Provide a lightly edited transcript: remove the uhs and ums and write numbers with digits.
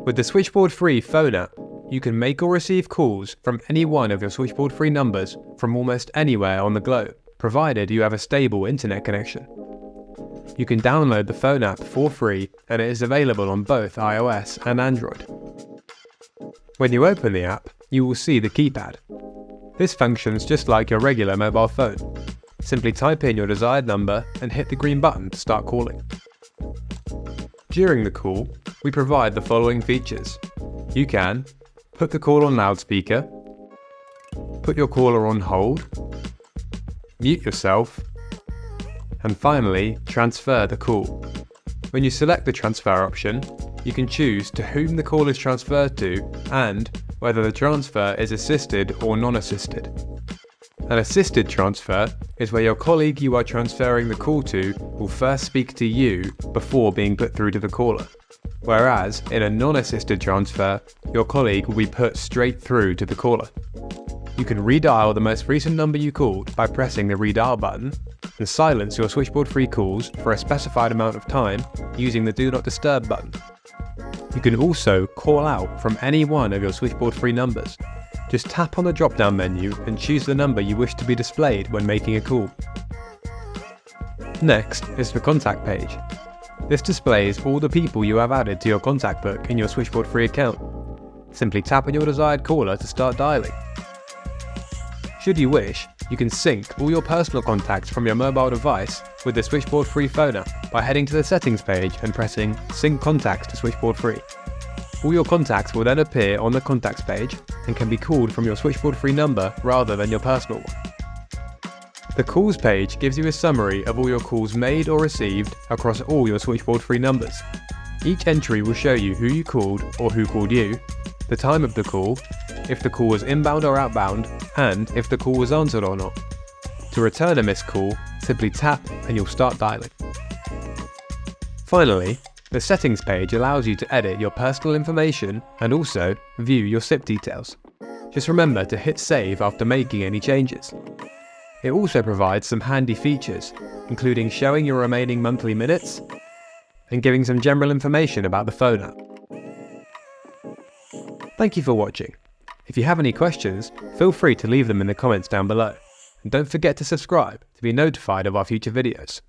With the SwitchboardFREE Phone App, you can make or receive calls from any one of your SwitchboardFREE numbers from almost anywhere on the globe, provided you have a stable internet connection. You can download the phone app for free, and it is available on both iOS and Android. When you open the app, you will see the keypad. This functions just like your regular mobile phone. Simply type in your desired number and hit the green button to start calling. During the call, we provide the following features. You can put the call on loudspeaker, put your caller on hold, mute yourself, and finally, transfer the call. When you select the transfer option, you can choose to whom the call is transferred to and whether the transfer is assisted or non-assisted. An assisted transfer is where your colleague you are transferring the call to will first speak to you before being put through to the caller. Whereas, in a non-assisted transfer, your colleague will be put straight through to the caller. You can redial the most recent number you called by pressing the redial button, and silence your SwitchboardFREE calls for a specified amount of time using the Do Not Disturb button. You can also call out from any one of your SwitchboardFREE numbers. Just tap on the drop-down menu and choose the number you wish to be displayed when making a call. Next is the contact page. This displays all the people you have added to your contact book in your SwitchboardFREE account. Simply tap on your desired caller to start dialing. Should you wish, you can sync all your personal contacts from your mobile device with the SwitchboardFREE Phone App by heading to the settings page and pressing Sync Contacts to SwitchboardFREE. All your contacts will then appear on the contacts page and can be called from your SwitchboardFREE number rather than your personal one. The calls page gives you a summary of all your calls made or received across all your SwitchboardFREE numbers. Each entry will show you who you called or who called you, the time of the call, if the call was inbound or outbound, and if the call was answered or not. To return a missed call, simply tap and you'll start dialing. Finally, the settings page allows you to edit your personal information and also view your SIP details. Just remember to hit save after making any changes. It also provides some handy features, including showing your remaining monthly minutes and giving some general information about the phone app. Thank you for watching. If you have any questions, feel free to leave them in the comments down below. And don't forget to subscribe to be notified of our future videos.